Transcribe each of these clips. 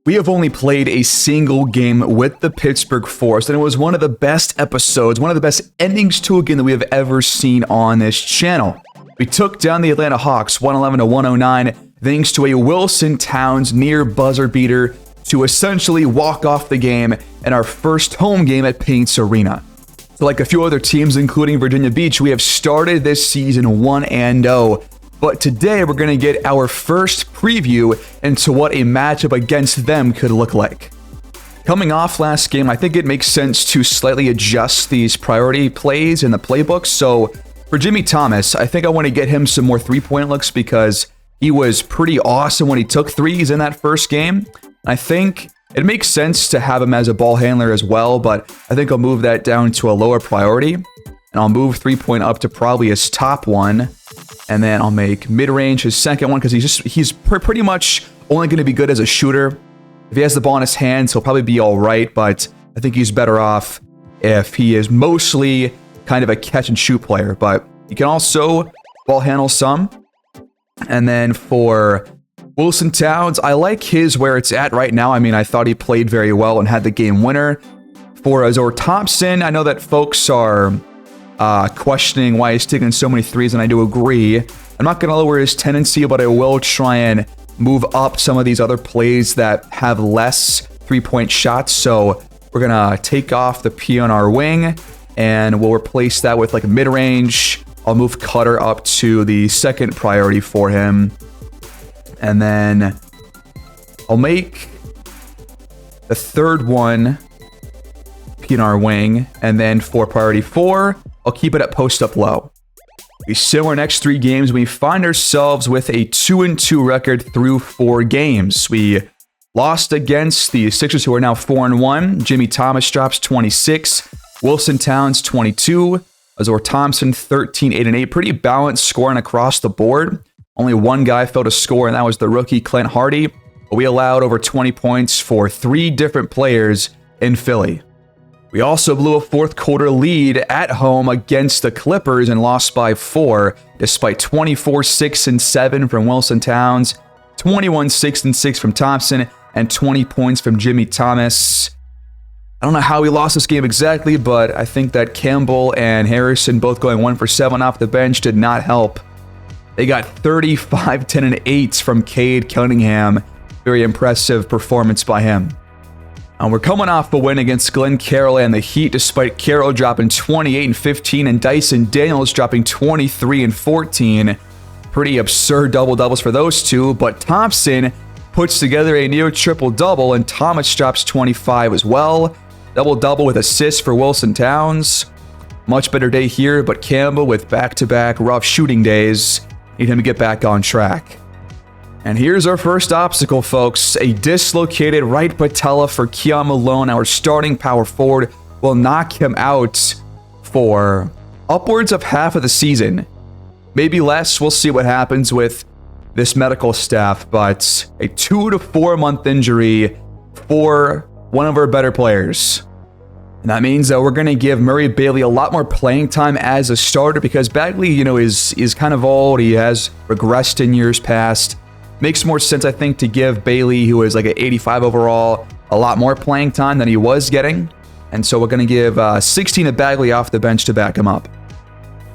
We have only played a single game with the Pittsburgh Force, and it was one of the best episodes, one of the best endings to a game that we have ever seen on this channel. We took down the Atlanta Hawks 111-109 thanks to a Wilson Towns near buzzer beater to essentially walk off the game in our first home game at Paints Arena. So like a few other teams, including Virginia Beach, we have started this season 1-0. But today we're going to get our first preview into what a matchup against them could look like. Coming off last game, I think it makes sense to slightly adjust these priority plays in the playbook. So for Jimmy Thomas, I think I want to get him some more three-point looks because he was pretty awesome when he took threes in that first game. I think it makes sense to have him as a ball handler as well, but I think I'll move that down to a lower priority. And I'll move three-point up to probably his top one. And then I'll make mid-range his second one because he's pretty much only going to be good as a shooter. If he has the ball in his hands, he'll probably be all right, but I think he's better off if he is mostly kind of a catch-and-shoot player. But he can also ball handle some. And then for Wilson Towns, I like his where it's at right now. I mean, I thought he played very well and had the game winner. For Azor Thompson, I know that folks are questioning why he's taking so many threes, and I do agree. I'm not going to lower his tendency, but I will try and move up some of these other plays that have less three-point shots. So we're going to take off the P on our wing, and we'll replace that with like a mid-range. I'll move Cutter up to the second priority for him. And then I'll make the third one P on our wing. And then for priority 4, I'll keep it at post up low. We sit our next 3 games. We find ourselves with a 2-2 record through 4 games. We lost against the Sixers, who are now 4-1. Jimmy Thomas drops 26. Wilson Towns 22. Azor Thompson 13, 8-8. Pretty balanced scoring across the board. Only one guy failed to score, and that was the rookie Clint Hardy. But we allowed over 20 points for 3 different players in Philly. We also blew a fourth quarter lead at home against the Clippers and lost by 4, despite 24, 6, and 7 from Wilson Towns, 21, 6, and 6 from Thompson, and 20 points from Jimmy Thomas. I don't know how we lost this game exactly, but I think that Campbell and Harrison both going 1 for 7 off the bench did not help. They got 35, 10, and 8 from Cade Cunningham. Very impressive performance by him. We're coming off a win against Glenn Carroll and the Heat, despite Carroll dropping 28 and 15 and Dyson Daniels dropping 23 and 14. Pretty absurd double-doubles for those two, but Thompson puts together a near triple-double, and Thomas drops 25 as well. Double-double with assists for Wilson Towns. Much better day here, but Campbell with back-to-back rough shooting days. Need him to get back on track. And here's our first obstacle, folks. A dislocated right patella for Keon Malone, our starting power forward, will knock him out for upwards of half of the season. Maybe less. We'll see what happens with this medical staff, but a 2 to 4 month injury for one of our better players. And that means that we're going to give Murray Bailey a lot more playing time as a starter because Bagley, is kind of old. He has regressed in years past. Makes more sense, I think, to give Bailey, who is like an 85 overall, a lot more playing time than he was getting. And so we're going to give 16 to Bagley off the bench to back him up.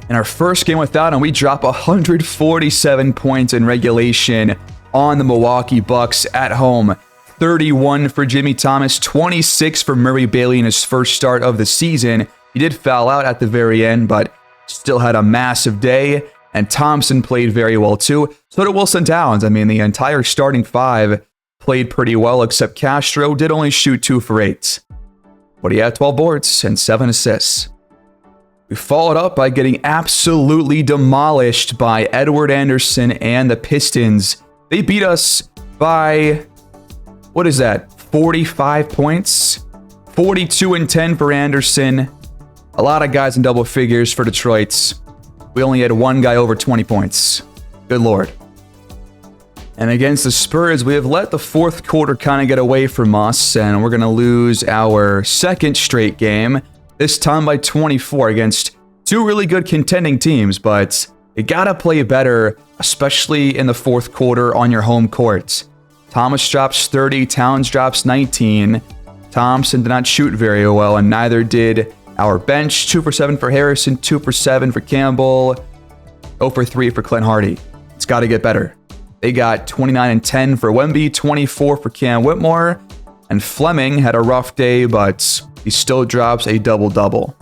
In our first game without him, we drop 147 points in regulation on the Milwaukee Bucks at home. 31 for Jimmy Thomas, 26 for Murray Bailey in his first start of the season. He did foul out at the very end, but still had a massive day. And Thompson played very well too. So did Wilson Towns. I mean, the entire starting 5 played pretty well, except Castro did only shoot 2 for 8. But he had 12 boards and 7 assists. We followed up by getting absolutely demolished by Edward Anderson and the Pistons. They beat us by, 45 points? 42 and 10 for Anderson. A lot of guys in double figures for Detroit. We only had one guy over 20 points. Good Lord. And against the Spurs, we have let the fourth quarter kind of get away from us, and we're going to lose our second straight game, this time by 24 against 2 really good contending teams, but you got to play better, especially in the fourth quarter on your home court. Thomas drops 30, Towns drops 19. Thompson did not shoot very well, and neither did our bench. 2 for 7 for Harrison, 2 for 7 for Campbell, 0 for 3 for Clint Hardy. It's got to get better. They got 29 and 10 for Wemby, 24 for Cam Whitmore, and Fleming had a rough day, but he still drops a double-double.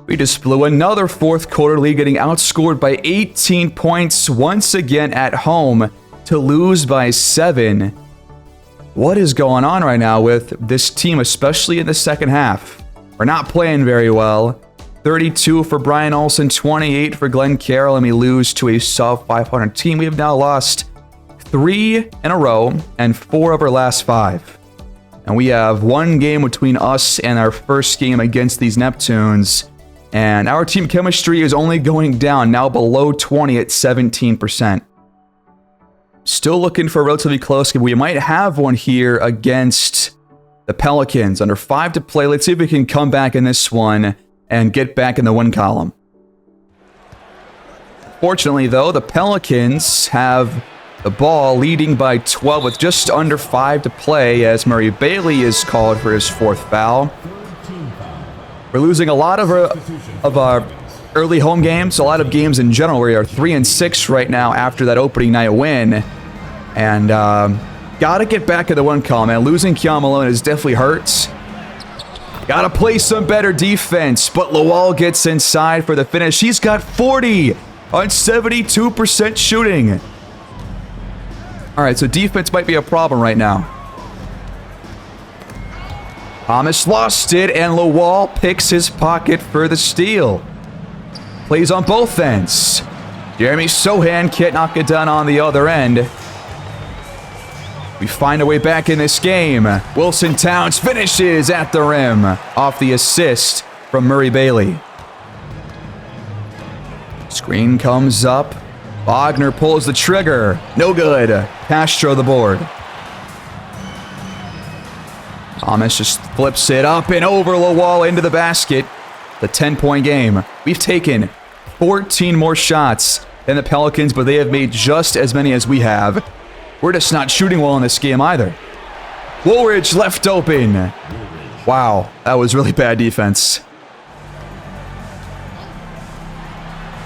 We just blew another fourth quarter lead, getting outscored by 18 points once again at home to lose by 7. What is going on right now with this team, especially in the second half? We're not playing very well. 32 for Brian Olsen, 28 for Glenn Carroll, and we lose to a sub-500 team. We have now lost 3 in a row and 4 of our last 5. And we have one game between us and our first game against these Neptunes. And our team chemistry is only going down, now below 20 at 17%. Still looking for a relatively close game. We might have one here against the Pelicans. Under 5 to play. Let's see if we can come back in this one and get back in the win column. Fortunately, though, the Pelicans have the ball leading by 12 with just under 5 to play as Murray Bailey is called for his 4th foul. We're losing a lot of our early home games, a lot of games in general. We are 3-6 right now after that opening night win. And gotta get back in the win column, man. Losing Keon Malone is definitely hurts. Gotta play some better defense, but Lawal gets inside for the finish. He's got 40 on 72% shooting. All right, so defense might be a problem right now. Thomas lost it, and Lawal picks his pocket for the steal. Plays on both ends. Jeremy Sohan can't knock it down on the other end. We find a way back in this game. Wilson Towns finishes at the rim off the assist from Murray Bailey. Screen comes up. Wagner pulls the trigger. No good. Castro the board. Thomas just flips it up and over Lawal into the basket. The 10-point game. We've taken 14 more shots than the Pelicans, but they have made just as many as we have. We're just not shooting well in this game either. Woolridge left open. Wow, that was really bad defense.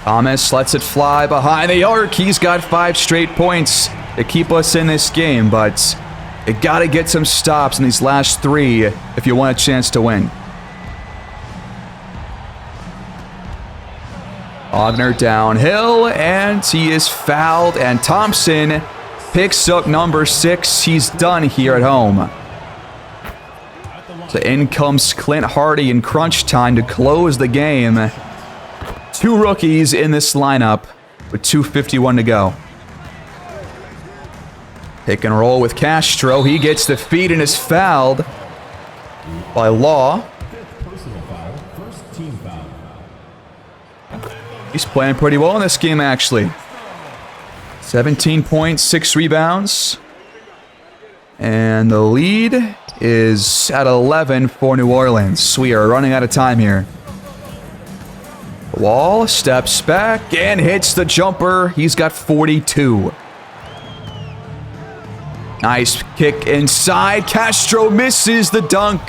Thomas lets it fly behind the arc. He's got 5 straight points to keep us in this game, but you gotta get some stops in these last 3 if you want a chance to win. Wagner downhill, and he is fouled, and Thompson picks up number 6. He's done here at home. So in comes Clint Hardy in crunch time to close the game. 2 rookies in this lineup with 2:51 to go. Pick and roll with Castro. He gets the feed and is fouled by Law. He's playing pretty well in this game, actually. 17 points, 6 rebounds. And the lead is at 11 for New Orleans. We are running out of time here. Wall steps back and hits the jumper. He's got 42. Nice kick inside. Castro misses the dunk.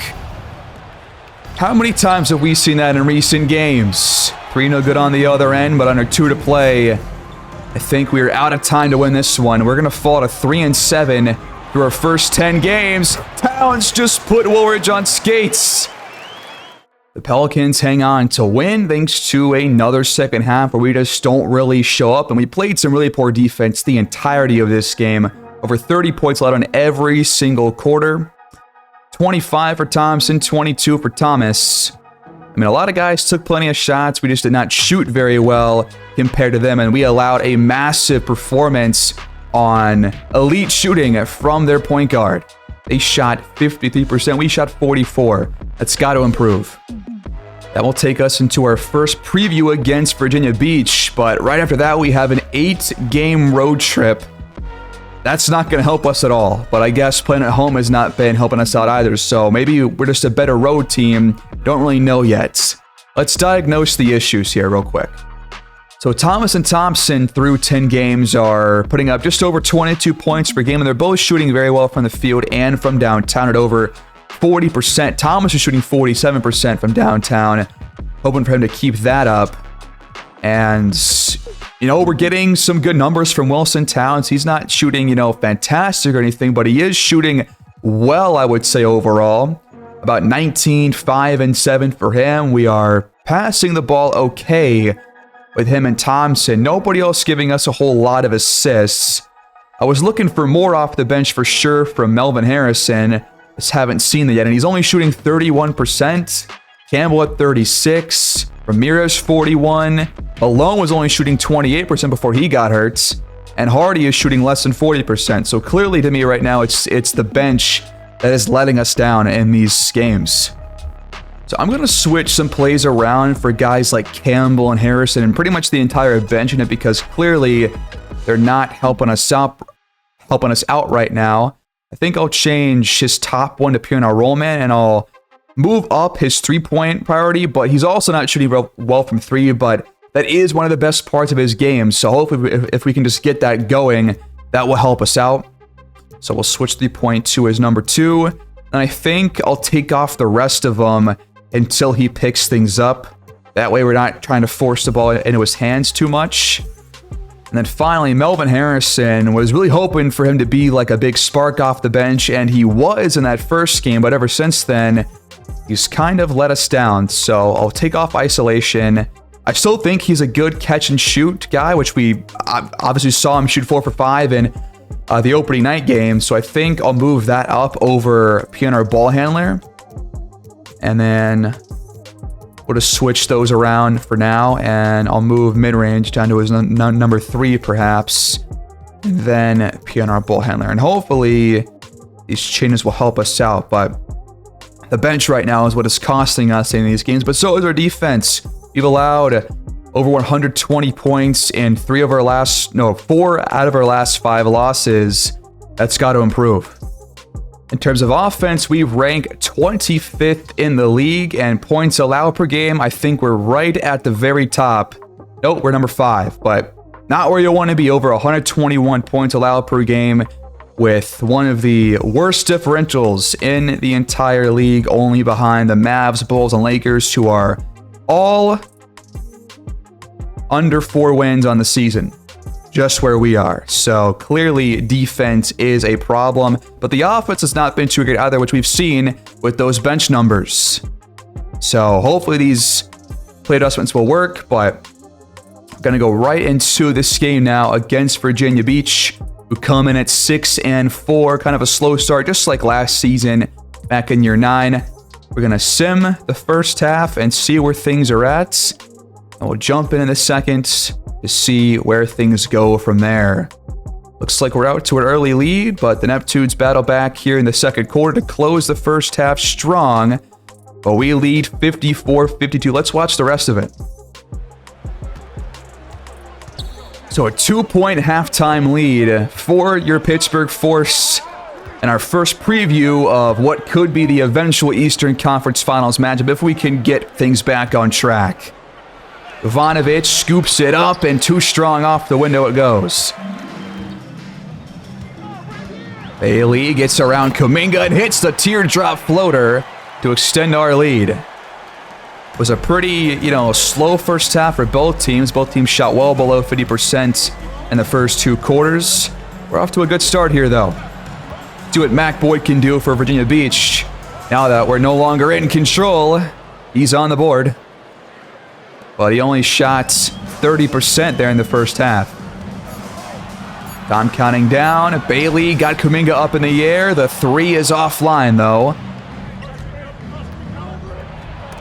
How many times have we seen that in recent games? 3 no good on the other end, but under 2 to play. I think we are out of time to win this one. We're going to fall to 3-7 through our first 10 games. Towns just put Woolridge on skates. The Pelicans hang on to win thanks to another second half where we just don't really show up. And we played some really poor defense the entirety of this game. Over 30 points allowed in every single quarter. 25 for Thompson, 22 for Thomas. I mean, a lot of guys took plenty of shots. We just did not shoot very well compared to them. And we allowed a massive performance on elite shooting from their point guard. They shot 53%. We shot 44%. That's got to improve. That will take us into our first preview against Virginia Beach. But right after that, we have an 8-game road trip. That's not going to help us at all. But I guess playing at home has not been helping us out either. So maybe we're just a better road team. Don't really know yet. Let's diagnose the issues here real quick. So Thomas and Thompson through 10 games are putting up just over 22 points per game, and they're both shooting very well from the field and from downtown at over 40%. Thomas is shooting 47% from downtown. Hoping for him to keep that up. And, you know, we're getting some good numbers from Wilson Towns. He's not shooting, you know, fantastic or anything, but he is shooting well, I would say, overall. About 19, 5, and 7 for him. We are passing the ball okay with him and Thompson. Nobody else giving us a whole lot of assists. I was looking for more off the bench for sure from Melvin Harrison. Just haven't seen that yet, and he's only shooting 31%. Campbell at 36. Ramirez 41. Malone was only shooting 28% before he got hurt. And Hardy is shooting less than 40%. So clearly to me right now, it's the bench that is letting us down in these games. So I'm going to switch some plays around for guys like Campbell and Harrison and pretty much the entire bench in it, because clearly they're not helping us out right now. I think I'll change his top one to P&R Rollman, and I'll move up his three-point priority, but he's also not shooting well from three, but that is one of the best parts of his game. So hopefully if we can just get that going, that will help us out. So we'll switch 3-point to his number 2, and I think I'll take off the rest of them until he picks things up. That way we're not trying to force the ball into his hands too much. And then finally, Melvin Harrison, was really hoping for him to be like a big spark off the bench, and he was in that first game, but ever since then, he's kind of let us down. So I'll take off isolation. I still think he's a good catch and shoot guy, which we obviously saw him shoot 4 for 5 in the opening night game. So I think I'll move that up over PNR ball handler. And then we'll just switch those around for now, and I'll move mid-range down to his number 3 perhaps, and then PNR ball handler. And hopefully these changes will help us out, but the bench right now is what is costing us in these games, but so is our defense. We've allowed over 120 points in 4 out of our last 5 losses. That's got to improve. In terms of offense, we rank 25th in the league, and points allowed per game, I think we're right at the very top. Nope, we're number 5, but not where you want to be. Over 121 points allowed per game, with one of the worst differentials in the entire league, only behind the Mavs, Bulls, and Lakers, who are all under 4 wins on the season. Just where we are. So clearly defense is a problem, but the offense has not been too good either, which we've seen with those bench numbers. So hopefully these play adjustments will work, but I'm going to go right into this game now against Virginia Beach, who come in at 6-4, kind of a slow start, just like last season back in year 9. We're going to sim the first half and see where things are at, and we'll jump in the second to see where things go from there. Looks like we're out to an early lead, but the Neptunes battle back here in the second quarter to close the first half strong. But we lead 54-52. Let's watch the rest of it. So a 2-point halftime lead for your Pittsburgh Force, and our first preview of what could be the eventual Eastern Conference Finals matchup if we can get things back on track. Ivanovic scoops it up, and too strong off the window it goes. Bailey gets around Kuminga and hits the teardrop floater to extend our lead. It was a pretty, slow first half for both teams. Both teams shot well below 50% in the first 2 quarters. We're off to a good start here, though. See what Mac Boyd can do for Virginia Beach. Now that we're no longer in control, he's on the board. But he only shot 30% there in the first half. Time counting down. Bailey got Kuminga up in the air. The 3 is offline, though.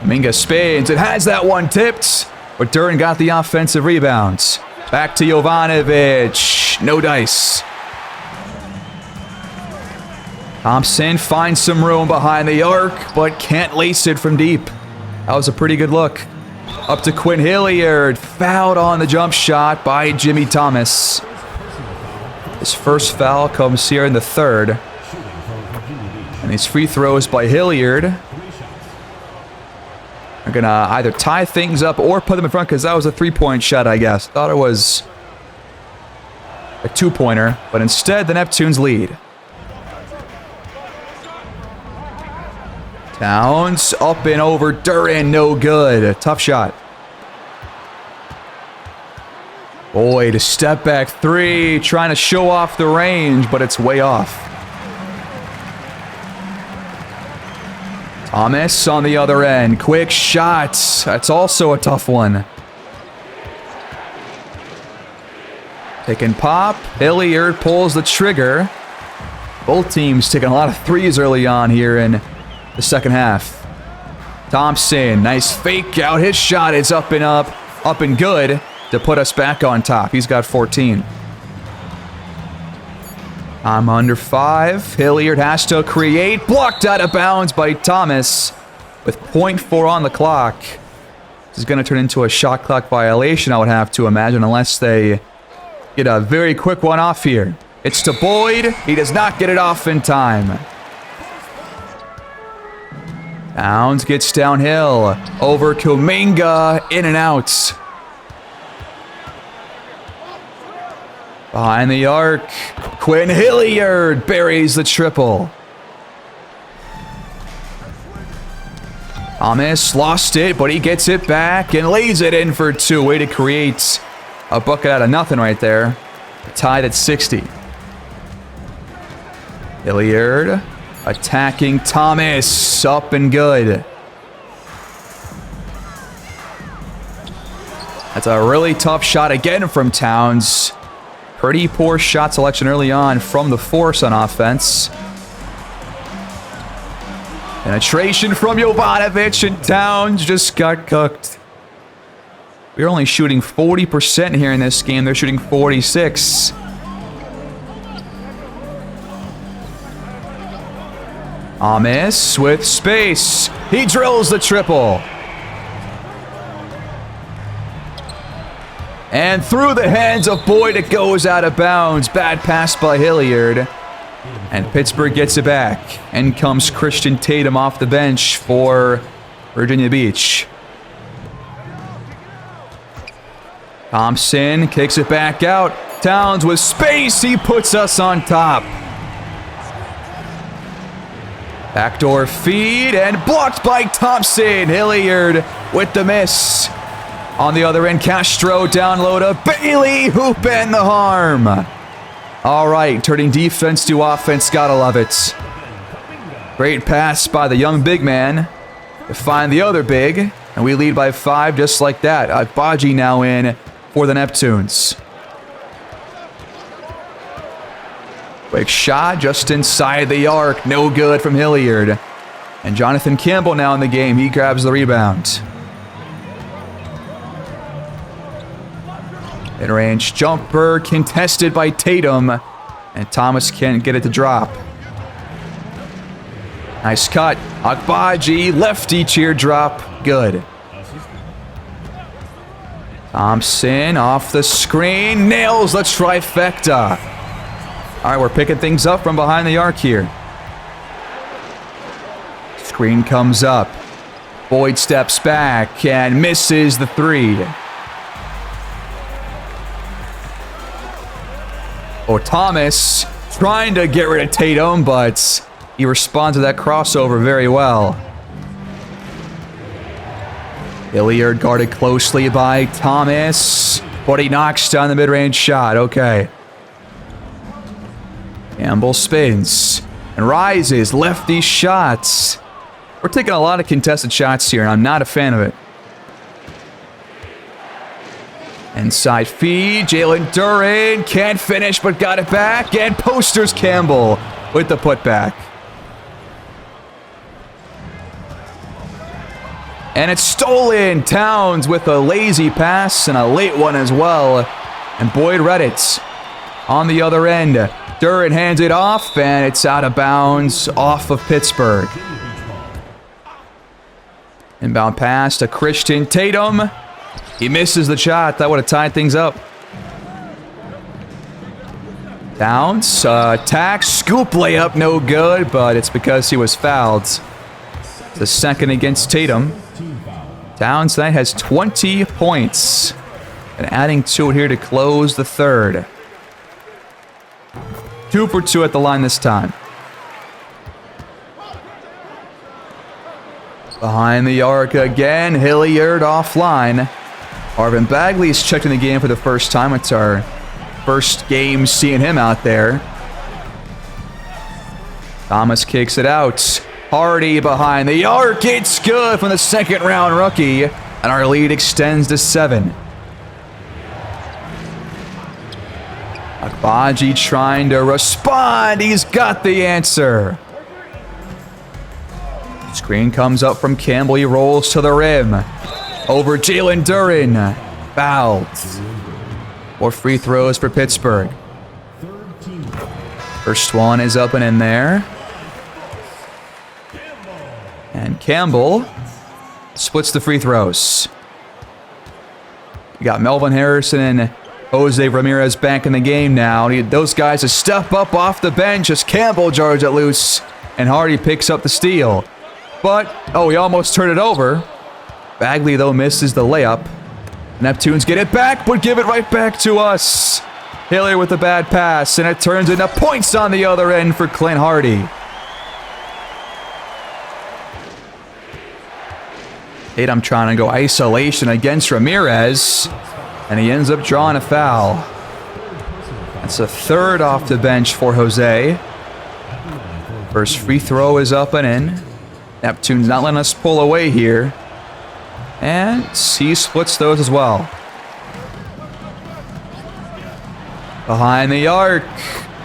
Kuminga spins. It has that one tipped, but Duren got the offensive rebounds. Back to Jovanovic. No dice. Thompson finds some room behind the arc, but can't lace it from deep. That was a pretty good look. Up to Quinn Hilliard. Fouled on the jump shot by Jimmy Thomas. His first foul comes here in the third. And these free throws by Hilliard. They're going to either tie things up or put them in front because that was a three-point shot, I guess. Thought it was a two-pointer, but instead the Neptunes lead. Towns up and over Duran, no good. Tough shot. Boyd, a step back three, trying to show off the range, but it's way off. Thomas on the other end. Quick shots. That's also a tough one. Pick and pop. Hilliard pulls the trigger. Both teams taking a lot of threes early on here in the second half. Thompson, nice fake out. His shot is up and good to put us back on top. He's got 14. I'm under 5. Hilliard has to create. Blocked out of bounds by Thomas with 0.4 on the clock. This is going to turn into a shot clock violation, I would have to imagine, unless they get a very quick one off here. It's to Boyd. He does not get it off in time. Towns gets downhill. Over Kuminga. In and out. Behind the arc. Quinn Hilliard buries the triple. Thomas lost it, but he gets it back and lays it in for two. Way to create a bucket out of nothing right there. Tied at 60. Hilliard attacking Thomas. Up and good. That's a really tough shot again from Towns. Pretty poor shot selection early on from the Force on offense. Penetration from Jovanovic, and Towns just got cooked. We're only shooting 40% here in this game. They're shooting 46%. Thomas with space. He drills the triple. And through the hands of Boyd, it goes out of bounds. Bad pass by Hilliard. And Pittsburgh gets it back. And comes Christian Tatum off the bench for Virginia Beach. Thompson kicks it back out. Towns with space. He puts us on top. Backdoor feed and blocked by Thompson. Hilliard with the miss. On the other end, Castro down low to Bailey. Hoop and the harm. All right, turning defense to offense. Gotta love it. Great pass by the young big man to find the other big. And we lead by 5 just like that. Agbaji now in for the Neptunes. Quick shot just inside the arc. No good from Hilliard. And Jonathan Campbell now in the game. He grabs the rebound. Mid-range jumper contested by Tatum. And Thomas can't get it to drop. Nice cut. Agbaji, lefty cheer drop. Good. Thompson off the screen. Nails the trifecta. All right, we're picking things up from behind the arc here. Screen comes up. Boyd steps back and misses the three. Oh, Thomas trying to get rid of Tatum, but he responds to that crossover very well. Hilliard guarded closely by Thomas, but he knocks down the mid-range shot. Okay. Campbell spins and rises. Lefty shots. We're taking a lot of contested shots here, and I'm not a fan of it. Inside feed. Jalen Duran can't finish, but got it back. And posters Campbell with the putback. And it's stolen. Towns with a lazy pass and a late one as well. And Boyd read it. On the other end, Duran hands it off, and it's out of bounds off of Pittsburgh. Inbound pass to Christian Tatum. He misses the shot. That would have tied things up. Towns, attack, scoop layup, no good, but it's because he was fouled. The second against Tatum. Towns tonight has 20 points. And adding to it here to close the third. 2 for 2 at the line this time. Behind the arc again, Hilliard offline. Marvin Bagley's checked in the game for the first time. It's our first game seeing him out there. Thomas kicks it out. Hardy behind the arc. It's good from the second round rookie. And our lead extends to 7. Agbaji trying to respond. He's got the answer. Screen comes up from Campbell. He rolls to the rim. Over Jalen Duren. Fouled. 4 free throws for Pittsburgh. First one is up and in there. And Campbell splits the free throws. We got Melvin Harrison and Jose Ramirez back in the game now. Need those guys to step up off the bench as Campbell jars it loose. And Hardy picks up the steal. But, oh, he almost turned it over. Bagley, though, misses the layup. Neptunes get it back, but give it right back to us. Hilliard with a bad pass, and it turns into points on the other end for Clint Hardy. Tatum trying to go isolation against Ramirez, and he ends up drawing a foul. That's a third off the bench for Jose. First free throw is up and in. Neptune's not letting us pull away here. And he splits those as well. Behind the arc.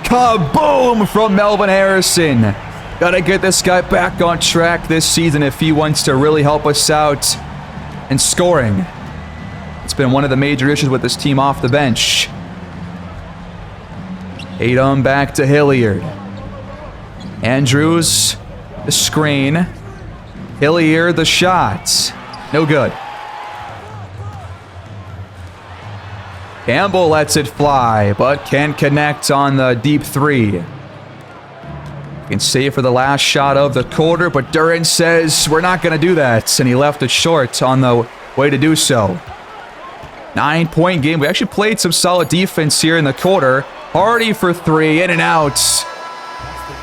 Kaboom from Melvin Harrison. Gotta get this guy back on track this season if he wants to really help us out in scoring. It's been one of the major issues with this team off the bench. Tatum back to Hilliard. Andrews, the screen. Hilliard, the shot. No good. Campbell lets it fly, but can't connect on the deep three. Can save for the last shot of the quarter, but Duren says we're not going to do that, and he left it short on the way to do so. 9-point game. We actually played some solid defense here in the quarter. Hardy for 3, in and out.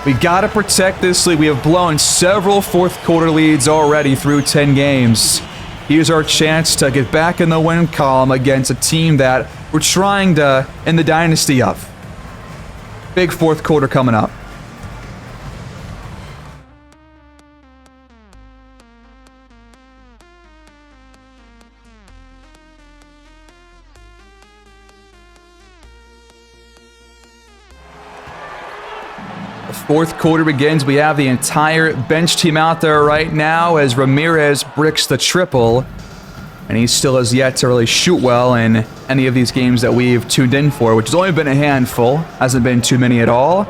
We got to protect this lead. We have blown several fourth quarter leads already through 10 games. Here's our chance to get back in the win column against a team that we're trying to end the dynasty of. Big fourth quarter coming up. Fourth quarter begins. We have the entire bench team out there right now as Ramirez bricks the triple. And he still has yet to really shoot well in any of these games that we've tuned in for, which has only been a handful. Hasn't been too many at all.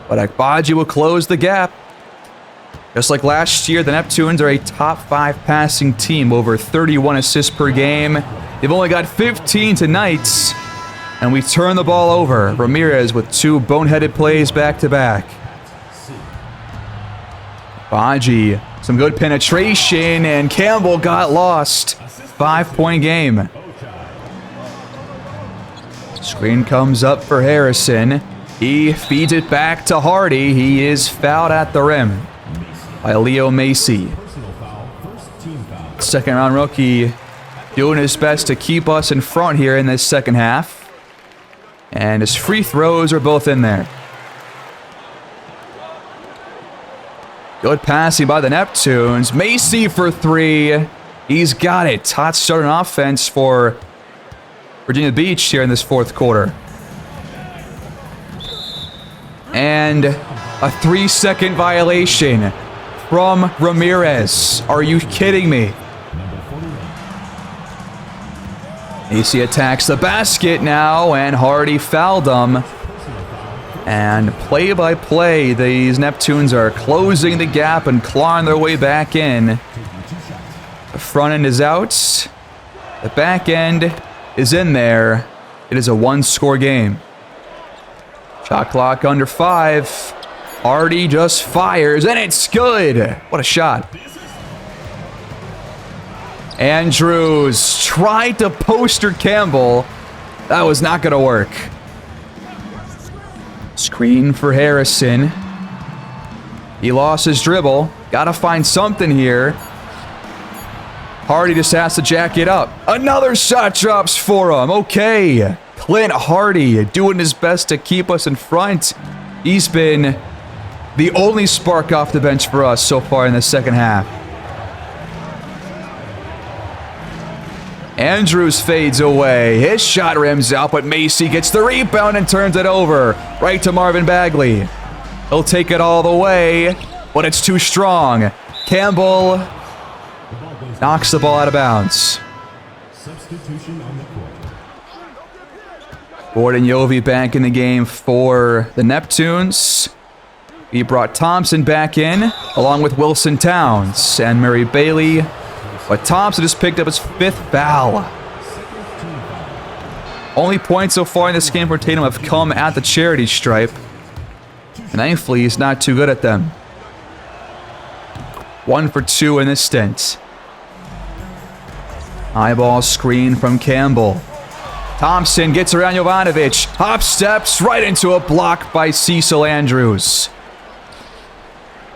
But Agbaji will close the gap. Just like last year, the Neptunes are a top 5 passing team, over 31 assists per game. They've only got 15 tonight. And we turn the ball over. Ramirez with 2 boneheaded plays back-to-back. Baji, some good penetration, and Campbell got lost. 5-point game. Screen comes up for Harrison. He feeds it back to Hardy. He is fouled at the rim by Leo Macy. Second round rookie doing his best to keep us in front here in this second half. And his free throws are both in there. Good passing by the Neptunes. Macy for 3. He's got it. Hot starting offense for Virginia Beach here in this fourth quarter. And a 3-second violation from Ramirez. Are you kidding me? Macy attacks the basket now, and Hardy fouled him. And play-by-play, these Neptunes are closing the gap and clawing their way back in. The front end is out. The back end is in there. It is a 1-score game. Shot clock under 5. Hardy just fires, and it's good. What a shot. Andrews tried to poster Campbell. That was not going to work. Screen for Harrison. He lost his dribble. Got to find something here. Hardy just has to jack it up. Another shot drops for him. Okay. Clint Hardy doing his best to keep us in front. He's been the only spark off the bench for us so far in the second half. Andrews fades away. His shot rims out, but Macy gets the rebound and turns it over. Right to Marvin Bagley. He'll take it all the way, but it's too strong. Campbell knocks the ball out of bounds. Substitution on the court. Gordon Yovi back in the game for the Neptunes. He brought Thompson back in, along with Wilson Towns and Murray Bailey. But Thompson just picked up his 5th foul. Only points so far in this game for Tatum have come at the charity stripe. And thankfully, he's not too good at them. 1 for 2 in this stint. High ball screen from Campbell. Thompson gets around Jovanovic. Hop steps right into a block by Cecil Andrews.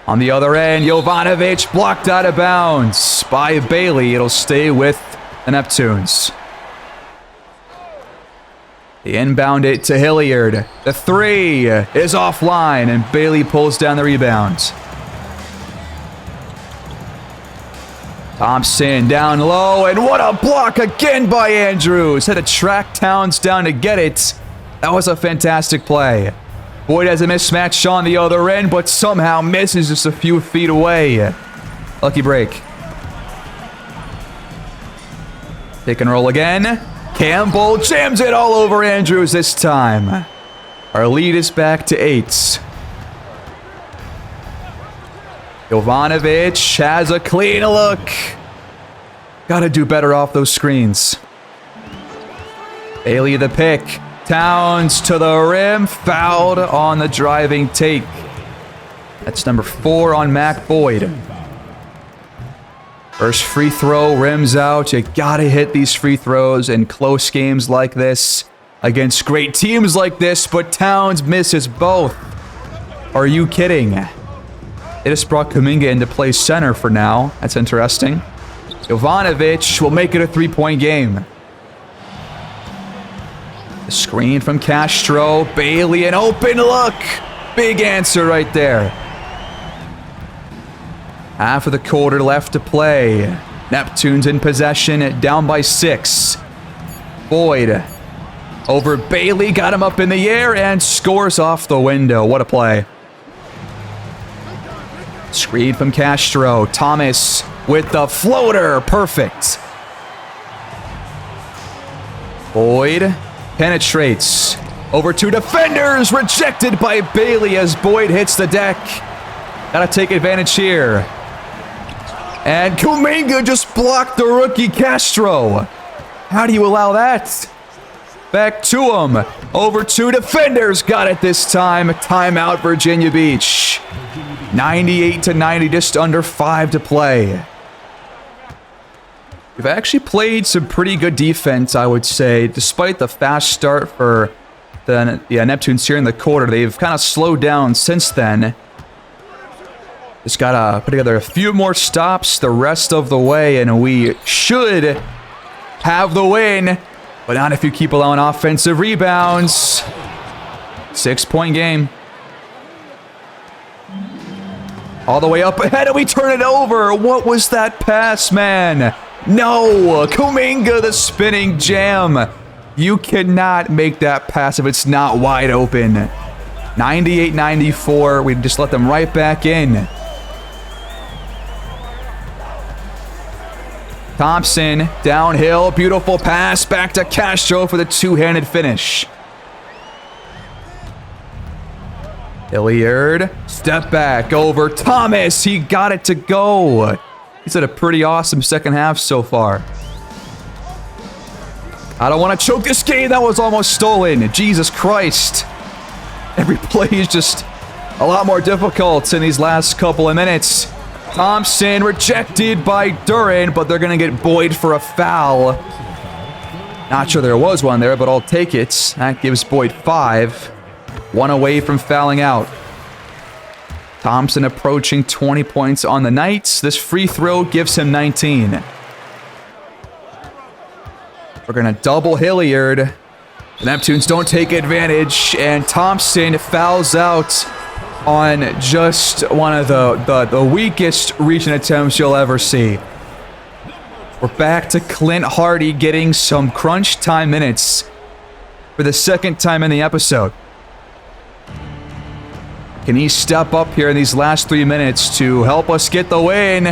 On the other end, Jovanovic blocked out of bounds by Bailey. It'll stay with the Neptunes. They inbound it to Hilliard. The 3 is offline, and Bailey pulls down the rebound. Thompson down low, and what a block again by Andrews. Had to track Towns down to get it. That was a fantastic play. Boyd has a mismatch on the other end, but somehow misses just a few feet away. Lucky break. Pick and roll again. Campbell jams it all over Andrews this time. Our lead is back to 8. Jovanovic has a clean look. Gotta do better off those screens. Bailey the pick. Towns to the rim. Fouled on the driving take. That's number 4 on Mac Boyd. First free throw, rims out. You gotta hit these free throws in close games like this. Against great teams like this, but Towns misses both. Are you kidding? They just brought Kuminga into play center for now. That's interesting. Jovanovic will make it a 3-point game. The screen from Castro. Bailey, an open look. Big answer right there. Half of the quarter left to play. Neptunes in possession, down by 6. Boyd over Bailey, got him up in the air and scores off the window. What a play. Screen from Castro. Thomas with the floater. Perfect. Boyd penetrates. Over 2 defenders. Rejected by Bailey as Boyd hits the deck. Gotta take advantage here. And Kuminga just blocked the rookie Castro. How do you allow that? Back to him. Over 2 defenders. Got it this time. Timeout, Virginia Beach. 98-90, just under 5 to play. We've actually played some pretty good defense, I would say. Despite the fast start for the Neptunes here in the quarter, they've kind of slowed down since then. Just got to put together a few more stops the rest of the way, and we should have the win. But not if you keep allowing offensive rebounds. 6-point game. All the way up ahead, and we turn it over. What was that pass, man? No! Kuminga, the spinning jam. You cannot make that pass if it's not wide open. 98-94. We just let them right back in. Thompson, downhill, beautiful pass, back to Castro for the two-handed finish. Hilliard, step back over Thomas, he got it to go. He's had a pretty awesome second half so far. I don't want to choke this game, that was almost stolen. Jesus Christ. Every play is just a lot more difficult in these last couple of minutes. Thompson rejected by Duren, but they're going to get Boyd for a foul. Not sure there was one there, but I'll take it. That gives Boyd 5. 1 away from fouling out. Thompson approaching 20 points on the night. This free throw gives him 19. We're going to double Hilliard. The Neptunes don't take advantage, and Thompson fouls out on just one of the weakest reaching attempts you'll ever see. We're back to Clint Hardy getting some crunch time minutes for the second time in the episode. Can he step up here in these last 3 minutes to help us get the win?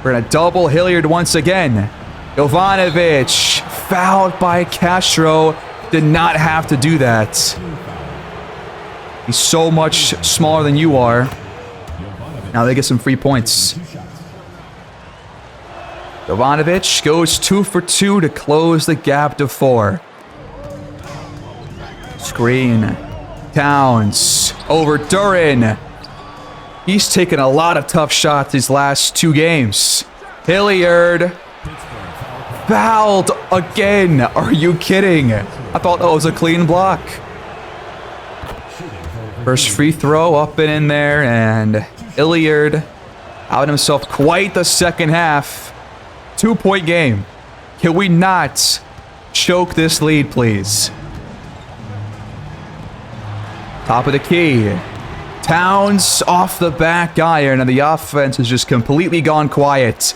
We're going to double Hilliard once again. Jovanovic fouled by Castro. Did not have to do that. He's so much smaller than you are. Now they get some free points. Jovanovic goes 2 for 2 to close the gap to 4. Screen. Towns over Duren. He's taken a lot of tough shots these last 2 games. Hilliard fouled again. Are you kidding? I thought that was a clean block. First free throw up and in there, and Hilliard out himself quite the second half. 2-point game. Can we not choke this lead, please? Top of the key. Towns off the back iron, and the offense has just completely gone quiet.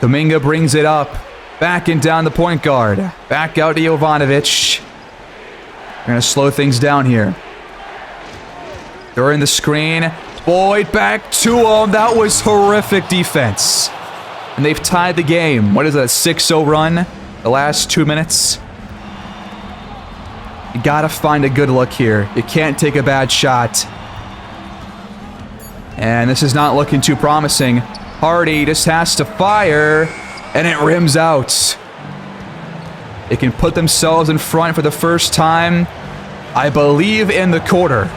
Kuminga brings it up. Back and down the point guard. Back out to Jovanovic. We're going to slow things down here. During the screen. Boyd back to him. That was horrific defense. And they've tied the game. What is that, a 6-0 run? The last 2 minutes? You gotta find a good look here. You can't take a bad shot. And this is not looking too promising. Hardy just has to fire, and it rims out. They can put themselves in front for the first time, I believe, in the quarter.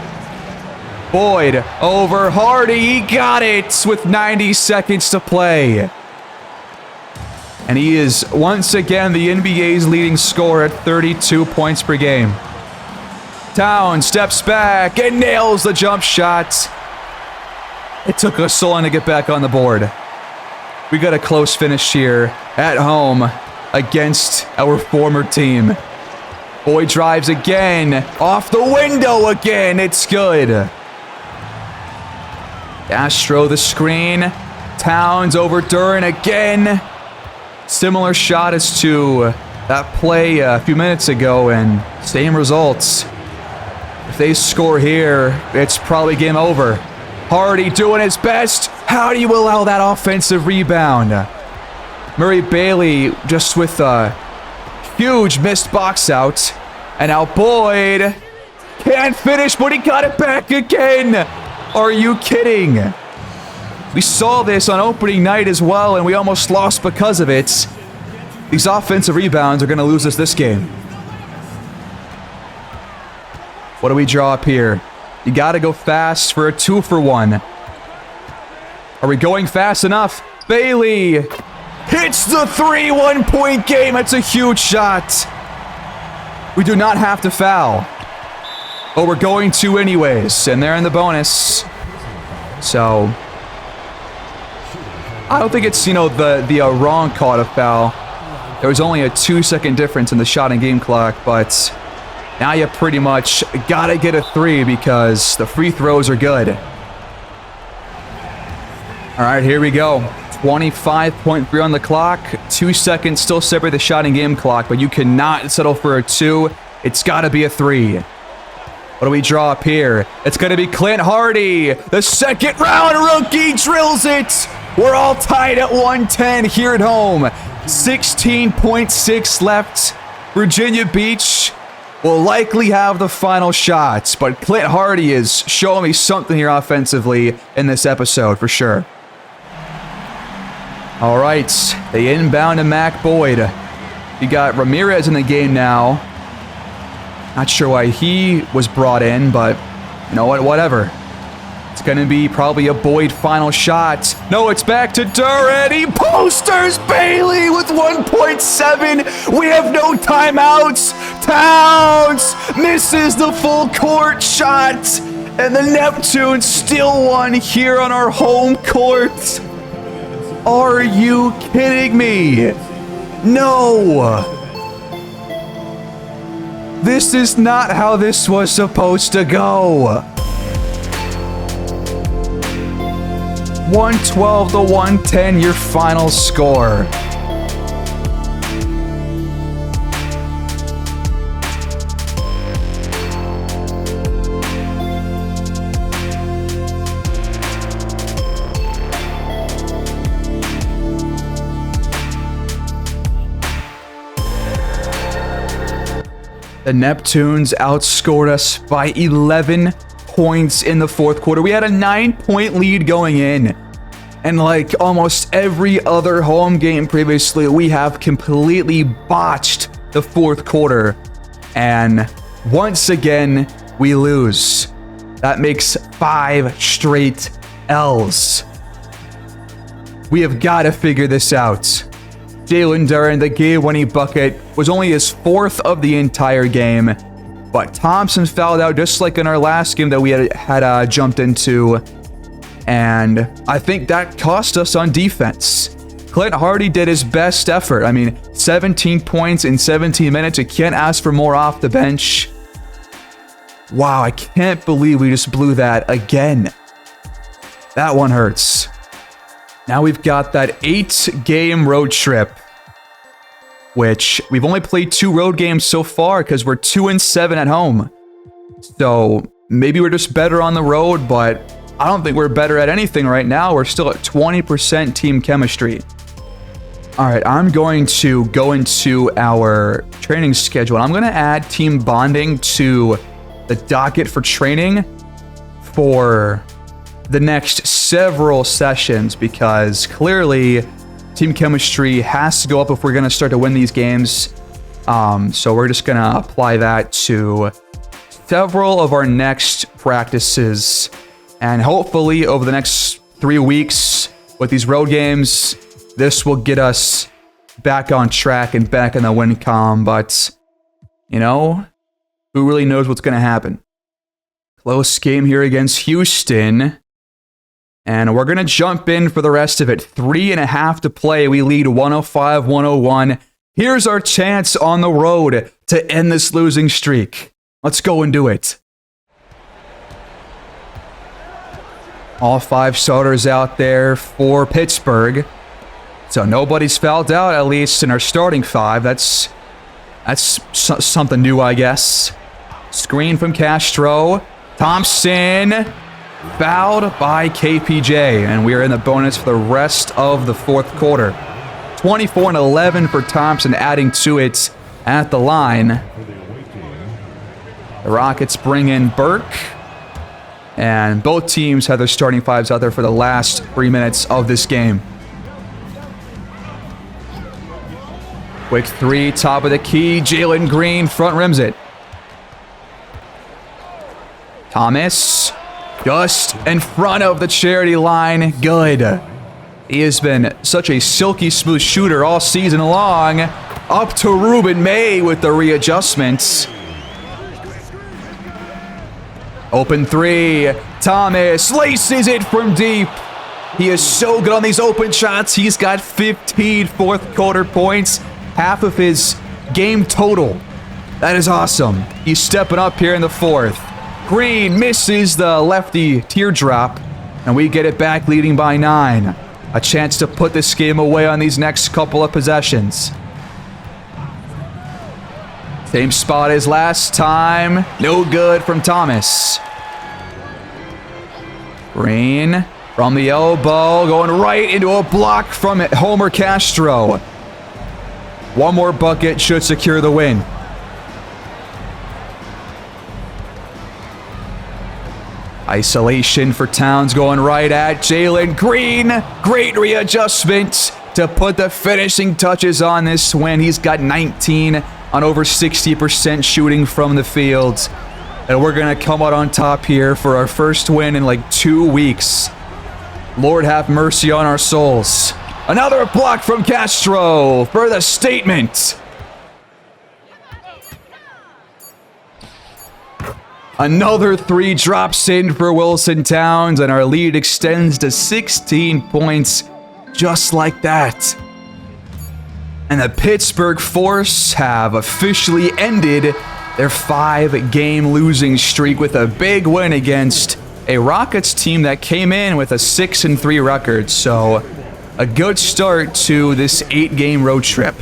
Boyd over Hardy. He got it with 90 seconds to play. And he is once again the NBA's leading scorer at 32 points per game. Towns steps back and nails the jump shot. It took us so long to get back on the board. We got a close finish here at home against our former team. Boyd drives again. Off the window again. It's good. Castro the screen. Towns over Duren again. Similar shot as to that play a few minutes ago, and same results. If they score here, it's probably game over. Hardy doing his best. How do you allow that offensive rebound? Murray Bailey just with a huge missed box out. And now Boyd can't finish, but he got it back again. Are you kidding? We saw this on opening night as well, and we almost lost because of it. These offensive rebounds are going to lose us this game. What do we draw up here? You got to go fast for a 2-for-1. Are we going fast enough? Bailey hits the 3 1-point game. It's a huge shot. We do not have to foul. But we're going to anyways, and they're in the bonus. So I don't think it's, the wrong call to foul. There was only a 2-second difference in the shot and game clock, but now you pretty much got to get a 3 because the free throws are good. All right, here we go. 25.3 on the clock. 2 seconds still separate the shot and game clock, but you cannot settle for a 2. It's got to be a 3. What do we draw up here? It's going to be Clint Hardy. The second round rookie drills it. We're all tied at 110 here at home. 16.6 left. Virginia Beach will likely have the final shots, but Clint Hardy is showing me something here offensively in this episode for sure. All right, they inbound to Mac Boyd. You got Ramirez in the game now. Not sure why he was brought in, but you know what, whatever. It's going to be probably a Boyd final shot. No, it's back to Durant. He posters Bailey with 1.7. We have no timeouts. Towns misses the full court shot. And the Neptunes still won here on our home court. Are you kidding me? No. This is not how this was supposed to go. 112 to 110, your final score. The Neptunes outscored us by 11 points in the fourth quarter. We had a 9-point lead going in. And like almost every other home game previously, we have completely botched the fourth quarter. And once again, we lose. That makes 5 straight L's. We have got to figure this out. Jalen Duren, the game-winning bucket, was only his 4th of the entire game. But Thompson fouled out just like in our last game that we had jumped into. And I think that cost us on defense. Clint Hardy did his best effort. I mean, 17 points in 17 minutes. You can't ask for more off the bench. Wow, I can't believe we just blew that again. That one hurts. Now we've got that 8-game road trip, which we've only played 2 road games so far because we're 2-7 at home. So maybe we're just better on the road, but I don't think we're better at anything right now. We're still at 20% team chemistry. All right, I'm going to go into our training schedule. I'm going to add team bonding to the docket for training for the next several sessions because clearly team chemistry has to go up if we're going to start to win these games. So we're just going to apply that to several of our next practices. And hopefully over the next 3 weeks with these road games, this will get us back on track and back in the win column. But, you know, who really knows what's going to happen? Close game here against Houston. And we're going to jump in for the rest of it. 3.5 to play. We lead 105-101. Here's our chance on the road to end this losing streak. Let's go and do it. All 5 starters out there for Pittsburgh. So nobody's fouled out, at least in our starting 5. That's something new, I guess. Screen from Castro. Thompson. Fouled by KPJ. And we are in the bonus for the rest of the fourth quarter. 24-11 for Thompson, adding to it at the line. The Rockets bring in Burke. And both teams have their starting 5s out there for the last 3 minutes of this game. Quick 3, top of the key. Jalen Green front rims it. Thomas, just in front of the charity line. Good. He has been such a silky smooth shooter all season long. Up to Ruben May with the readjustments. Open 3. Thomas laces it from deep. He is so good on these open shots. He's got 15 fourth quarter points. Half of his game total. That is awesome. He's stepping up here in the fourth. Green misses the lefty teardrop. And we get it back leading by 9. A chance to put this game away on these next couple of possessions. Same spot as last time. No good from Thomas. Green from the elbow, going right into a block from Homer Castro. One more bucket should secure the win. Isolation for Towns going right at Jalen Green. Great readjustment to put the finishing touches on this win. He's got 19 on over 60% shooting from the field. And we're going to come out on top here for our first win in like 2 weeks. Lord have mercy on our souls. Another block from Castro for the statement. Another 3 drops in for Wilson Towns, and our lead extends to 16 points just like that. And the Pittsburgh Force have officially ended their 5-game losing streak with a big win against a Rockets team that came in with a 6-3 record. So a good start to this 8-game road trip.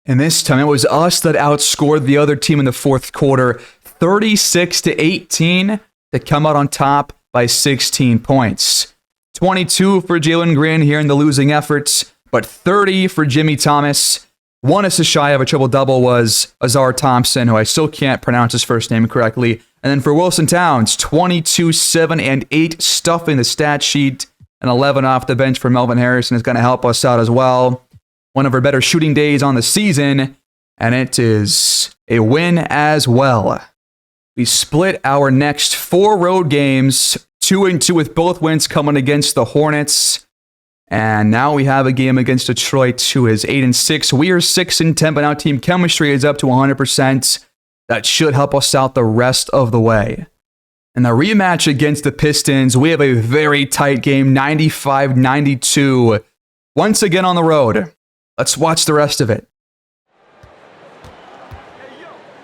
And this time it was us that outscored the other team in the fourth quarter 36-18 to come out on top by 16 points. 22 for Jalen Green here in the losing efforts, but 30 for Jimmy Thomas. 1 assist shy of a triple-double was Azar Thompson, who I still can't pronounce his first name correctly. And then for Wilson Towns, 22, 7, and 8 stuffing the stat sheet. And 11 off the bench for Melvin Harrison is going to help us out as well. One of our better shooting days on the season, and it is a win as well. We split our next 4 road games, 2-2 with both wins coming against the Hornets. And now we have a game against Detroit, who is 8-6. We are 6-10, but now team chemistry is up to 100%. That should help us out the rest of the way. In the rematch against the Pistons, we have a very tight game, 95-92. Once again on the road. Let's watch the rest of it.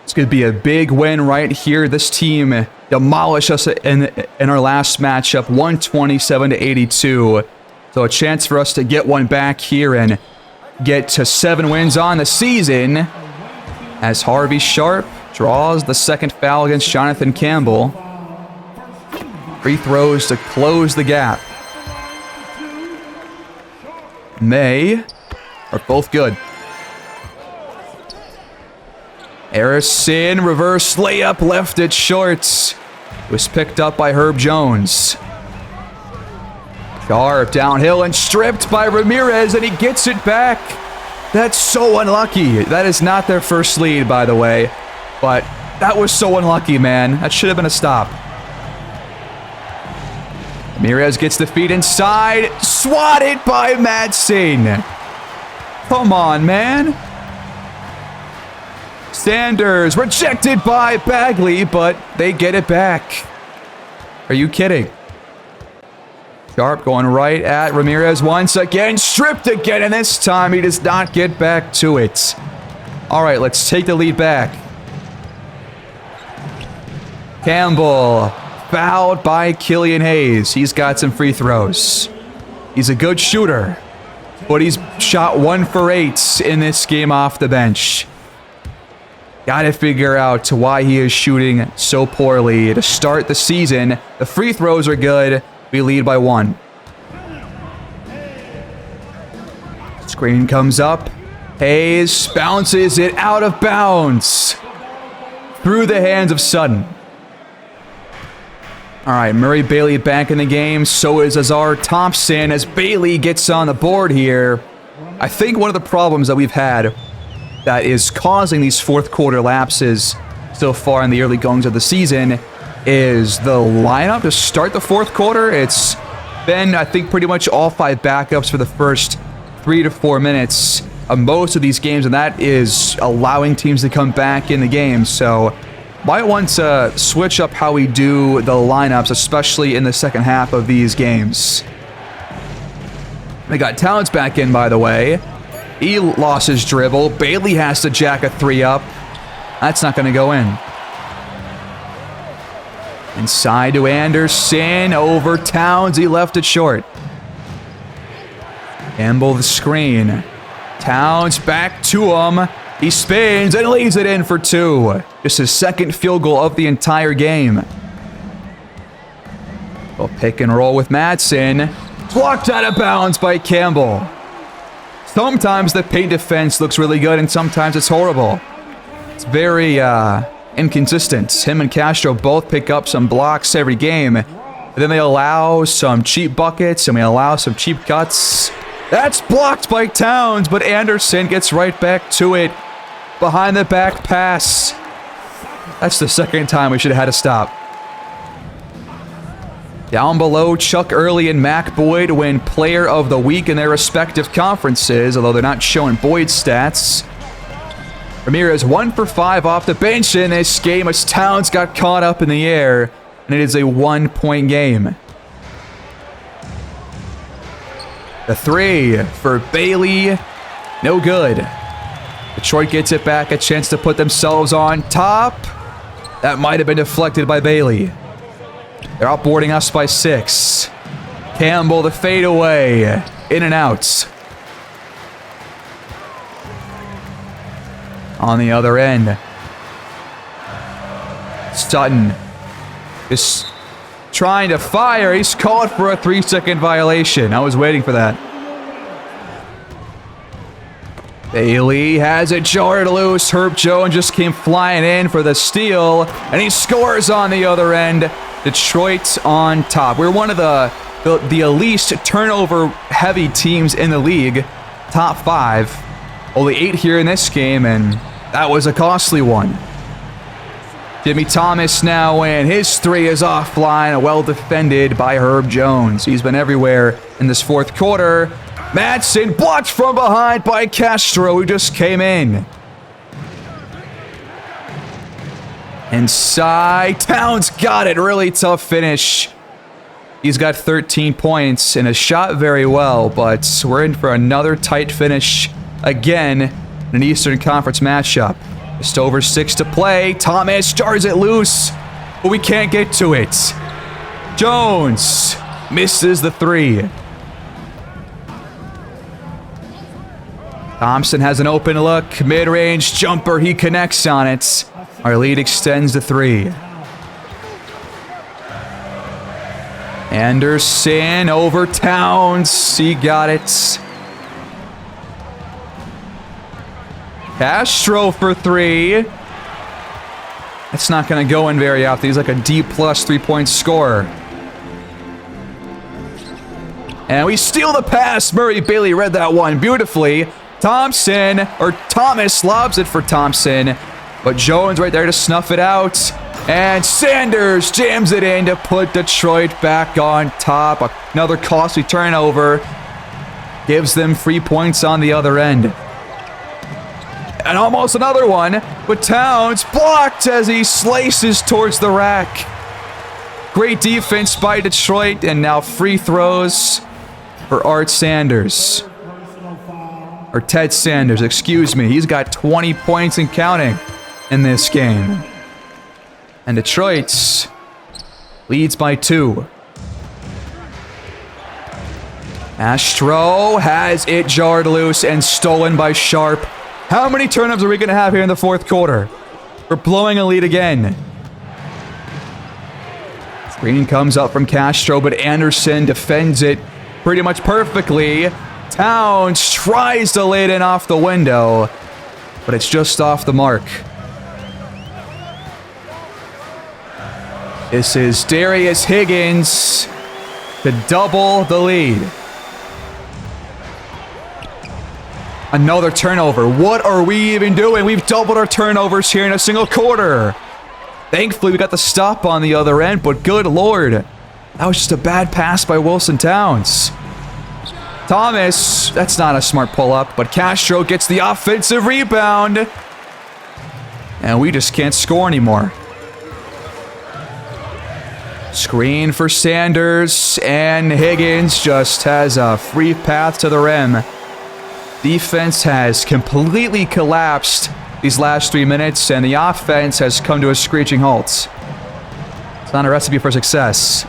It's going to be a big win right here. This team demolished us in our last matchup, 127-82. So a chance for us to get one back here and get to 7 wins on the season as Harvey Sharp draws the second foul against Jonathan Campbell. Free throws to close the gap. And they are both good. Harrison, reverse layup, left it short. It was picked up by Herb Jones. Sharp downhill and stripped by Ramirez, and he gets it back. That's so unlucky. That is not their first lead, by the way. But that was so unlucky, man. That should have been a stop. Ramirez gets the feed inside. Swatted by Madsen. Come on, man. Sanders rejected by Bagley, but they get it back. Are you kidding? Sharp going right at Ramirez once again. Stripped again, and this time he does not get back to it. All right, let's take the lead back. Campbell fouled by Killian Hayes. He's got some free throws. He's a good shooter, but he's shot 1 for 8 in this game off the bench. Got to figure out why he is shooting so poorly to start the season. The free throws are good. We lead by 1. Screen comes up. Hayes bounces it out of bounds through the hands of Sutton. All right, Murray Bailey back in the game. So is Azar Thompson as Bailey gets on the board here. I think one of the problems that we've had that is causing these fourth quarter lapses so far in the early goings of the season is the lineup to start the fourth quarter. It's been, I think, pretty much all 5 backups for the first 3 to 4 minutes of most of these games, and that is allowing teams to come back in the game. So might want to switch up how we do the lineups, especially in the second half of these games. They got Towns back in, by the way. He lost his dribble. Bailey has to jack a 3 up. That's not going to go in. Inside to Anderson, over Towns, he left it short. Campbell the screen. Towns back to him. He spins and lays it in for 2. Just his second field goal of the entire game. Well, pick and roll with Madsen. Blocked out of bounds by Campbell. Sometimes the paint defense looks really good and sometimes it's horrible. It's very inconsistent. Him and Castro both pick up some blocks every game. But then they allow some cheap buckets and we allow some cheap cuts. That's blocked by Towns, but Anderson gets right back to it. Behind the back pass. That's the second time we should have had to stop. Down below, Chuck Early and Mac Boyd win Player of the Week in their respective conferences, although they're not showing Boyd's stats. Ramirez 1 for 5 off the bench in this game as Towns got caught up in the air, and it is a 1-point game. The 3 for Bailey, no good. Detroit gets it back, a chance to put themselves on top. That might have been deflected by Bailey. They're outboarding us by 6. Campbell, the fadeaway. In and out. On the other end. Sutton is trying to fire. He's called for a 3-second violation. I was waiting for that. Bailey has it jarred loose. Herb Jones just came flying in for the steal, and he scores on the other end. Detroit on top. We're one of the least turnover-heavy teams in the league. Top 5. Only 8 here in this game, and that was a costly one. Jimmy Thomas now in. His 3 is offline. Well defended by Herb Jones. He's been everywhere in this fourth quarter. Madsen blocked from behind by Castro, who just came in. Inside. Towns got it. Really tough finish. He's got 13 points and has shot very well, but we're in for another tight finish again in an Eastern Conference matchup. Just over 6 to play. Thomas jars it loose, but we can't get to it. Jones misses the 3. Thompson has an open look. Mid-range jumper. He connects on it. Our lead extends to 3. Anderson over Towns. He got it. Castro for 3. That's not going to go in very often. He's like a D+ 3-point scorer. And we steal the pass. Murray Bailey read that one beautifully. Thomas lobs it for Thompson. But Jones right there to snuff it out. And Sanders jams it in to put Detroit back on top. Another costly turnover. Gives them free points on the other end. And almost another one. But Towns blocked as he slices towards the rack. Great defense by Detroit. And now free throws for Art Sanders. Or Ted Sanders, excuse me. He's got 20 points and counting in this game. And Detroit leads by 2. Astro has it jarred loose and stolen by Sharp. How many turnovers are we going to have here in the fourth quarter? We're blowing a lead again. Screen comes up from Castro, but Anderson defends it pretty much perfectly. Towns tries to lay it in off the window, but it's just off the mark. This is Darius Higgins to double the lead. Another turnover. What are we even doing? We've doubled our turnovers here in a single quarter. Thankfully, we got the stop on the other end, but good lord. That was just a bad pass by Wilson Towns. Thomas, that's not a smart pull-up, but Castro gets the offensive rebound. And we just can't score anymore. Screen for Sanders, and Higgins just has a free path to the rim. Defense has completely collapsed these last 3 minutes, and the offense has come to a screeching halt. It's not a recipe for success.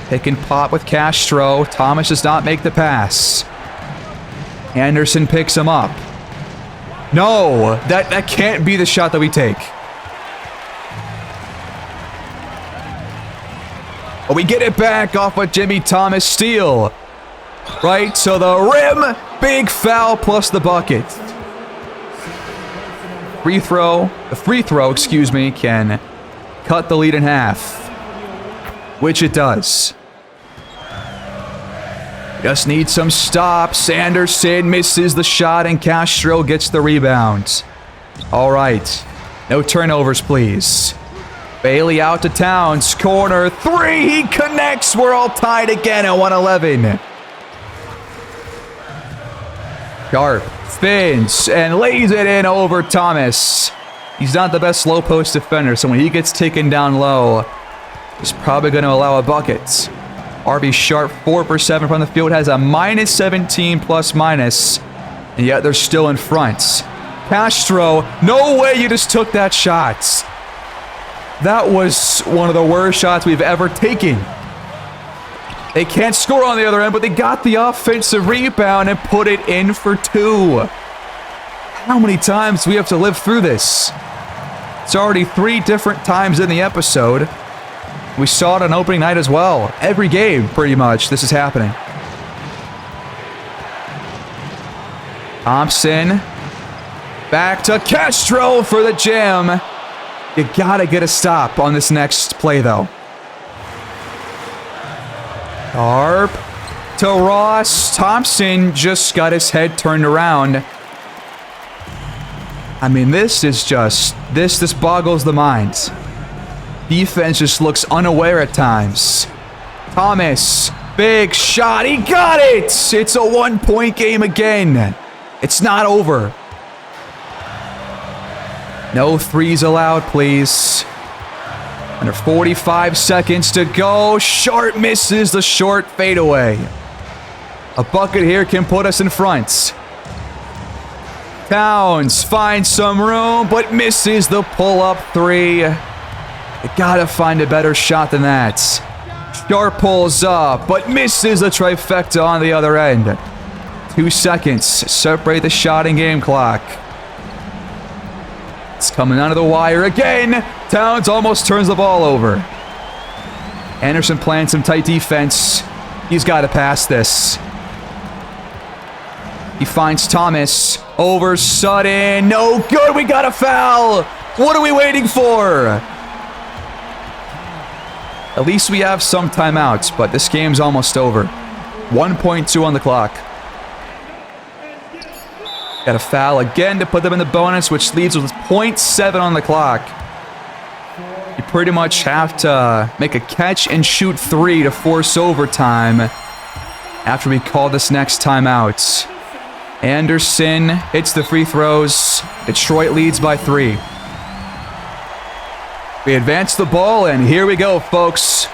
Pick and pop with Castro. Thomas does not make the pass. Anderson picks him up. No, that can't be the shot that we take. But we get it back off of Jimmy Thomas steal. Right to the rim. Big foul plus the bucket. The free throw, excuse me, can cut the lead in half. Which it does. Just need some stops. Anderson misses the shot, and Castro gets the rebound. All right. No turnovers, please. Bailey out to Towns. Corner 3. He connects. We're all tied again at 111. Sharp spins and lays it in over Thomas. He's not the best low post defender, so when he gets taken down low, he's probably going to allow a bucket. RB Sharp, 4% from the field, has a minus 17 plus minus, and yet they're still in front. Castro, no way you just took that shot. That was one of the worst shots we've ever taken. They can't score on the other end, but they got the offensive rebound and put it in for 2. How many times do we have to live through this? It's already 3 different times in the episode. We saw it on opening night as well. Every game, pretty much, this is happening. Thompson. Back to Castro for the jam. You gotta get a stop on this next play, though. Sharp to Ross. Thompson just got his head turned around. I mean, this is just... This boggles the mind. Defense just looks unaware at times. Thomas, big shot. He got it! It's a 1-point game again. It's not over. No threes allowed, please. Under 45 seconds to go. Sharp misses the short fadeaway. A bucket here can put us in front. Towns finds some room, but misses the pull-up 3. You gotta find a better shot than that. Sharp pulls up, but misses the trifecta on the other end. 2 seconds. Separate the shot and game clock. It's coming under the wire again. Towns almost turns the ball over. Anderson playing some tight defense. He's got to pass this. He finds Thomas. Over Sutton. No good. We got a foul. What are we waiting for? At least we have some timeouts, but this game's almost over. 1.2 on the clock. Got a foul again to put them in the bonus, which leaves with 0.7 on the clock. You pretty much have to make a catch and shoot 3 to force overtime after we call this next timeout. Anderson hits the free throws. Detroit leads by 3. We advance the ball, and here we go, folks.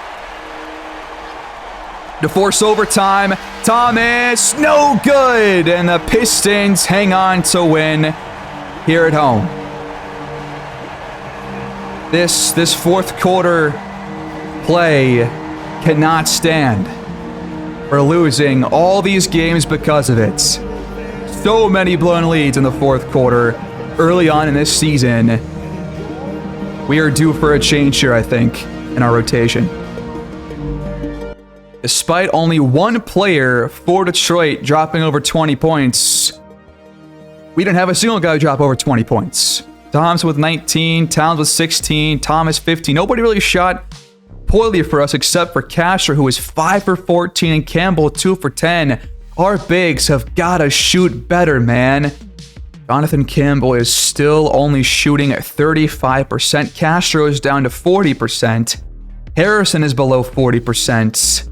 To force overtime, Thomas, no good, and the Pistons hang on to win here at home. This fourth quarter play cannot stand. We're losing all these games because of it. So many blown leads in the fourth quarter early on in this season. We are due for a change here, I think, in our rotation. Despite only one player for Detroit dropping over 20 points, we didn't have a single guy drop over 20 points. Thompson with 19, Towns with 16, Thomas 15. Nobody really shot poorly for us except for Castro, who was 5 for 14, and Campbell 2 for 10. Our bigs have got to shoot better, man. Jonathan Campbell is still only shooting at 35%. Castro is down to 40%. Harrison is below 40%.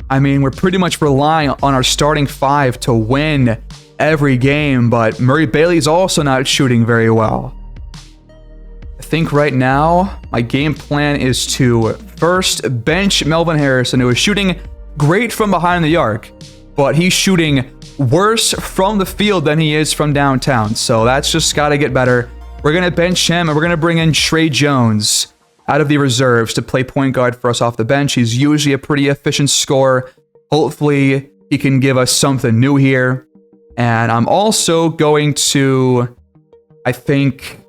I mean, we're pretty much relying on our starting 5 to win every game, but Murray Bailey's also not shooting very well. I think right now, my game plan is to first bench Melvin Harrison, who is shooting great from behind the arc, but he's shooting worse from the field than he is from downtown, so that's just got to get better. We're going to bench him, and we're going to bring in Trey Jones out of the reserves to play point guard for us off the bench. He's usually a pretty efficient scorer. Hopefully, he can give us something new here. And I'm also going to, I think,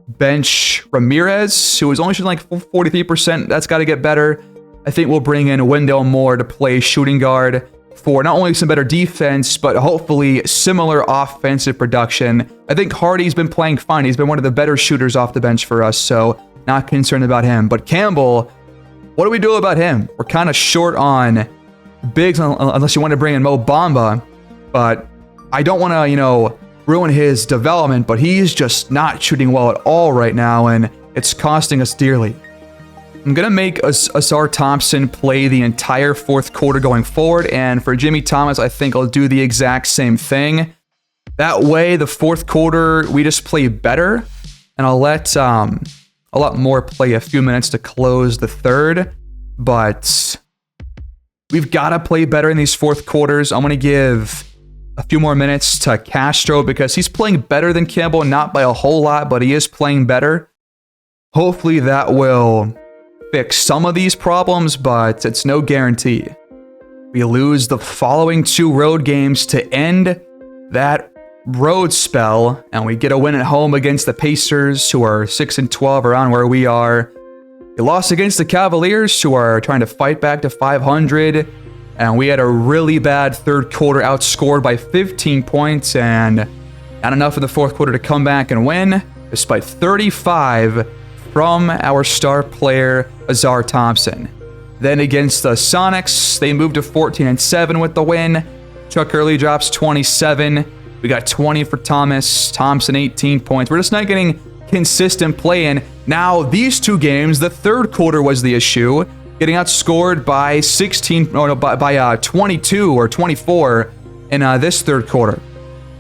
bench Ramirez, who is only shooting like 43%. That's got to get better. I think we'll bring in Wendell Moore to play shooting guard for not only some better defense, but hopefully similar offensive production. I think Hardy's been playing fine. He's been one of the better shooters off the bench for us, so not concerned about him. But Campbell, what do we do about him? We're kind of short on bigs unless you want to bring in Mo Bamba. But I don't want to, ruin his development, but he's just not shooting well at all right now, and it's costing us dearly. I'm going to make Ausar Thompson play the entire fourth quarter going forward, and for Jimmy Thomas, I think I'll do the exact same thing. That way, the fourth quarter, we just play better, and I'll let Moore play a few minutes to close the third, but we've got to play better in these fourth quarters. I'm going to give a few more minutes to Castro because he's playing better than Campbell, not by a whole lot, but he is playing better. Hopefully that will fix some of these problems, but it's no guarantee. We lose the following 2 road games to end that road spell, and we get a win at home against the Pacers, who are 6-12, around where we are. We lost against the Cavaliers, who are trying to fight back to 500. And we had a really bad third quarter, outscored by 15 points, and not enough in the fourth quarter to come back and win, despite 35 from our star player, Ausar Thompson. Then against the Sonics, they moved to 14-7 with the win. Chuck Early drops 27. We got 20 for Thomas. Thompson, 18 points. We're just not getting consistent play in. Now, these 2 games, the third quarter was the issue. Getting outscored by 22 or 24 in this third quarter.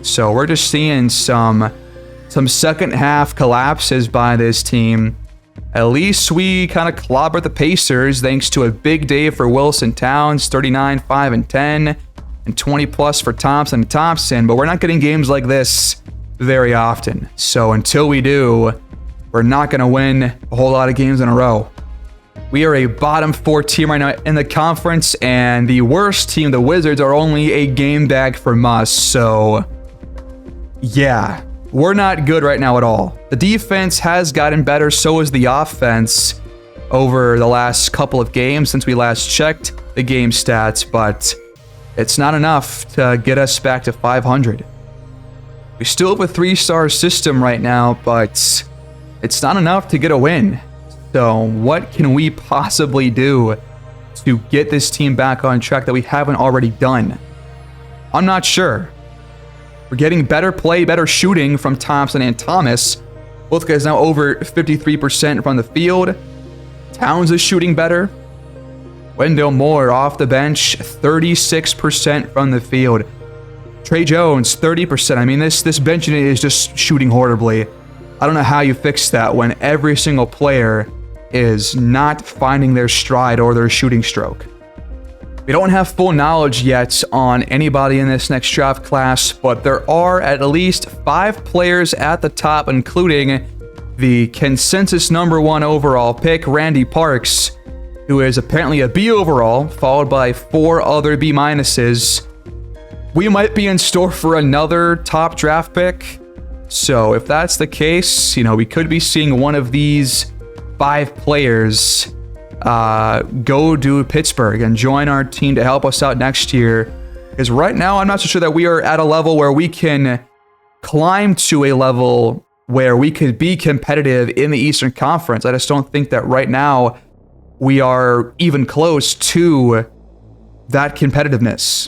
So we're just seeing some second half collapses by this team. At least we kind of clobbered the Pacers thanks to a big day for Wilson Towns, 39, 5, and 10, and 20 plus for Thompson and Thompson. But we're not getting games like this very often. So until we do, we're not going to win a whole lot of games in a row. We are a bottom 4 team right now in the conference, and the worst team, the Wizards, are only a game back from us. So, yeah, we're not good right now at all. The defense has gotten better, so has the offense over the last couple of games since we last checked the game stats, but it's not enough to get us back to 500. We still have a 3-star system right now, but it's not enough to get a win. So what can we possibly do to get this team back on track that we haven't already done? I'm not sure. We're getting better play, better shooting from Thompson and Thomas. Both guys now over 53% from the field. Towns is shooting better. Wendell Moore off the bench, 36% from the field. Trey Jones, 30%. I mean, this bench unit is just shooting horribly. I don't know how you fix that when every single player is not finding their stride or their shooting stroke. We don't have full knowledge yet on anybody in this next draft class, but there are at least 5 players at the top, including the consensus #1 overall pick, Randy Parks, who is apparently a B overall, followed by 4 other B minuses. We might be in store for another top draft pick. So if that's the case, we could be seeing one of these 5 players go to Pittsburgh and join our team to help us out next year. Because right now, I'm not so sure that we are at a level where we can climb to a level where we could be competitive in the Eastern Conference. I just don't think that right now we are even close to that competitiveness.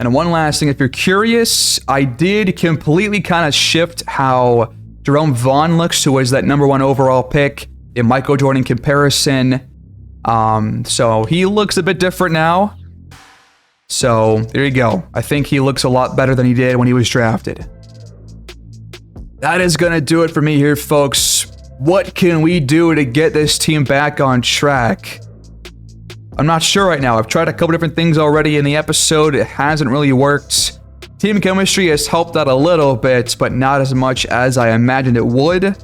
And one last thing, if you're curious, I did completely kind of shift how Jerome Vaughn looks, who was that #1 overall pick in Michael Jordan comparison. So he looks a bit different now. So there you go. I think he looks a lot better than he did when he was drafted. That is going to do it for me here, folks. What can we do to get this team back on track? I'm not sure right now. I've tried a couple different things already in the episode. It hasn't really worked. Team chemistry has helped out a little bit, but not as much as I imagined it would.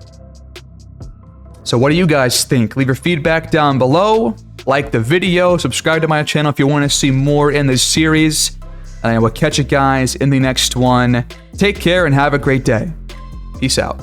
So what do you guys think? Leave your feedback down below. Like the video. Subscribe to my channel if you want to see more in this series. And I will catch you guys in the next one. Take care and have a great day. Peace out.